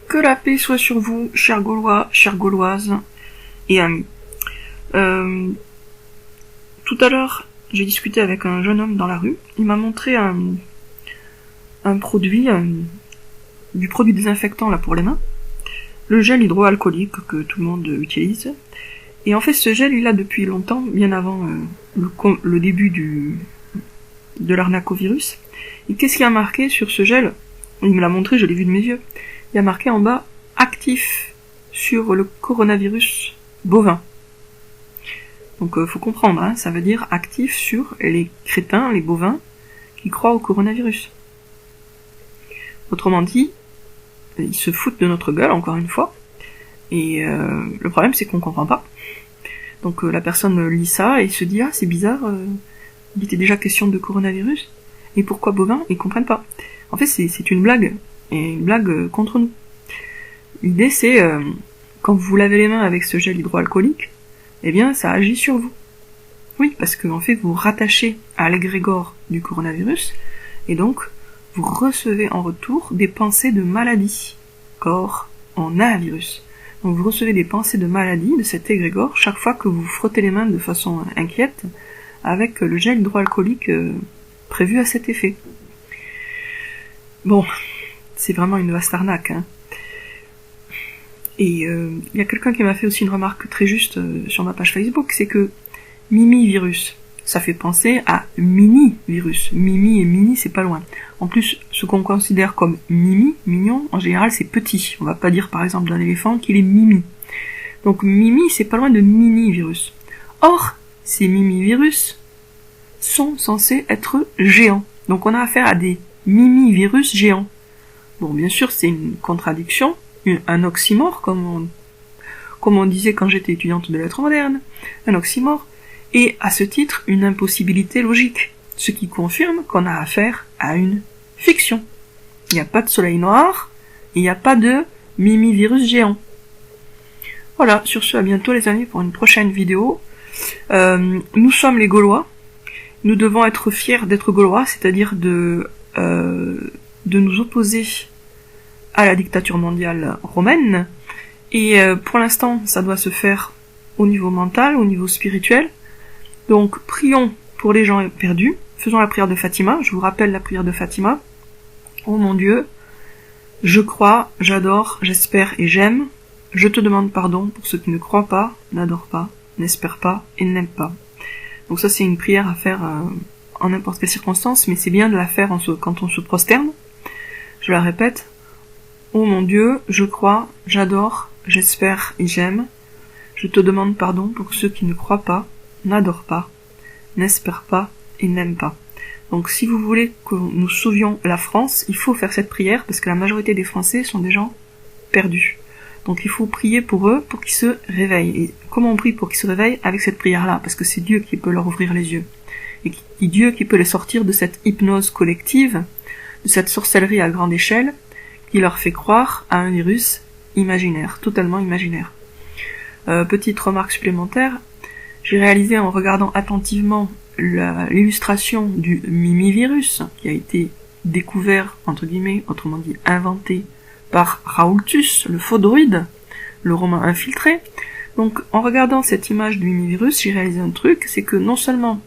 Que la paix soit sur vous, chers Gaulois, chères Gauloises et amis. Tout à l'heure, j'ai discuté avec un jeune homme dans la rue. Il m'a montré un produit, du produit désinfectant là pour les mains, le gel hydroalcoolique que tout le monde utilise. Et en fait, ce gel, il a depuis longtemps, bien avant le début de l'arnacovirus. Et qu'est-ce qu'il y a marqué sur ce gel? Il me l'a montré, je l'ai vu de mes yeux. Il y a marqué en bas « Actif sur le coronavirus bovin ». Donc faut comprendre, hein, ça veut dire actif sur les crétins, les bovins, qui croient au coronavirus. Autrement dit, ils se foutent de notre gueule, encore une fois, et le problème c'est qu'on comprend pas. Donc la personne lit ça et se dit « Ah, c'est bizarre, il était déjà question de coronavirus, et pourquoi bovin ?» Ils comprennent pas. En fait, c'est une blague, et une blague contre nous. L'idée c'est, quand vous lavez les mains avec ce gel hydroalcoolique, eh bien ça agit sur vous. Oui, parce que en fait vous rattachez à l'égrégore du coronavirus, et donc vous recevez en retour des pensées de maladie. Corps en a un virus. Donc vous recevez des pensées de maladie de cet égrégore chaque fois que vous frottez les mains de façon inquiète avec le gel hydroalcoolique prévu à cet effet. Bon, c'est vraiment une vaste arnaque, hein. Et il y a quelqu'un qui m'a fait aussi une remarque très juste sur ma page Facebook, c'est que Mimi-virus, ça fait penser à mini-virus. Mimi et mini, c'est pas loin. En plus, ce qu'on considère comme mimi, mignon, en général c'est petit. On va pas dire par exemple d'un éléphant qu'il est mimi. Donc mimi, c'est pas loin de mini-virus. Or, ces mimi-virus sont censés être géants. Donc on a affaire à des mimi-virus géants. Bon, bien sûr, c'est une contradiction, un oxymore, comme on disait quand j'étais étudiante de lettres modernes, un oxymore, et à ce titre, une impossibilité logique, ce qui confirme qu'on a affaire à une fiction. Il n'y a pas de soleil noir, il n'y a pas de mimi-virus géant. Voilà, sur ce, à bientôt les amis pour une prochaine vidéo. Nous sommes les Gaulois, nous devons être fiers d'être Gaulois, c'est-à-dire de nous opposer à la dictature mondiale romaine, et pour l'instant ça doit se faire au niveau mental, au niveau spirituel. Donc prions pour les gens perdus, faisons la prière de Fatima. Je vous rappelle la prière de Fatima. Oh mon Dieu, je crois, j'adore, j'espère et j'aime. Je te demande pardon pour ceux qui ne croient pas, n'adorent pas, n'espèrent pas et n'aiment pas. Donc ça c'est une prière à faire en n'importe quelle circonstance, mais c'est bien de la faire quand on se prosterne. Je la répète. Oh mon Dieu, je crois, j'adore, j'espère et j'aime. Je te demande pardon pour ceux qui ne croient pas, n'adorent pas, n'espèrent pas et n'aiment pas. Donc si vous voulez que nous sauvions la France, il faut faire cette prière parce que la majorité des Français sont des gens perdus. Donc il faut prier pour eux pour qu'ils se réveillent. Et comment on prie pour qu'ils se réveillent? Avec cette prière-là, parce que c'est Dieu qui peut leur ouvrir les yeux. Et Dieu qui peut les sortir de cette hypnose collective, de cette sorcellerie à grande échelle, qui leur fait croire à un virus imaginaire, totalement imaginaire. Petite remarque supplémentaire, j'ai réalisé en regardant attentivement l'illustration du mimi-virus, qui a été découvert, entre guillemets, autrement dit inventé, par Raoultus, le faux druide, le romain infiltré. Donc en regardant cette image du mimi-virus, j'ai réalisé un truc, c'est que non seulement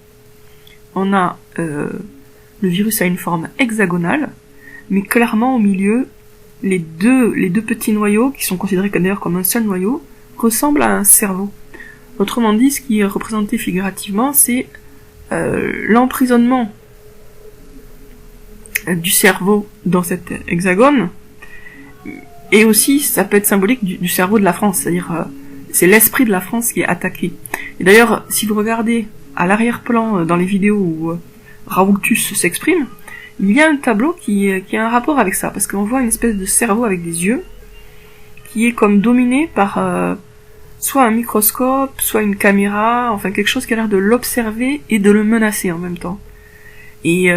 on a le virus a une forme hexagonale, mais clairement au milieu, les deux petits noyaux, qui sont considérés d'ailleurs comme un seul noyau, ressemblent à un cerveau. Autrement dit, ce qui est représenté figurativement, c'est l'emprisonnement du cerveau dans cet hexagone, et aussi, ça peut être symbolique du cerveau de la France, c'est-à-dire c'est l'esprit de la France qui est attaqué. Et d'ailleurs, si vous regardez à l'arrière-plan dans les vidéos où Raoultus s'exprime, il y a un tableau qui a un rapport avec ça, parce qu'on voit une espèce de cerveau avec des yeux, qui est comme dominé par soit un microscope, soit une caméra, enfin quelque chose qui a l'air de l'observer et de le menacer en même temps. Et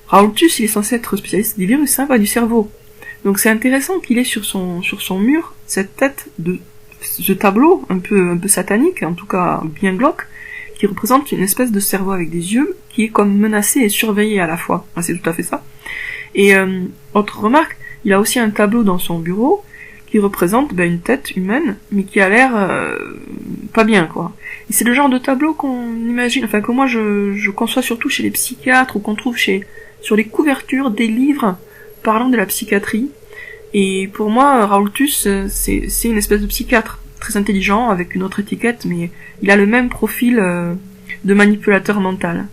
Raoultus, il est censé être spécialiste des virus, hein, pas du cerveau. Donc c'est intéressant qu'il ait sur son mur cette tête de ce tableau un peu satanique, en tout cas bien glauque, qui représente une espèce de cerveau avec des yeux qui est comme menacé et surveillé à la fois. Ah, c'est tout à fait ça. Et autre remarque, il a aussi un tableau dans son bureau qui représente une tête humaine, mais qui a l'air pas bien, quoi. Et c'est le genre de tableau qu'on imagine, enfin que moi je conçois surtout chez les psychiatres, ou qu'on trouve sur les couvertures des livres parlant de la psychiatrie. Et pour moi, Raoultus, c'est une espèce de psychiatre, très intelligent, avec une autre étiquette, mais il a le même profil de manipulateur mental.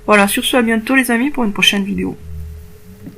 Voilà, sur ce, à bientôt les amis pour une prochaine vidéo.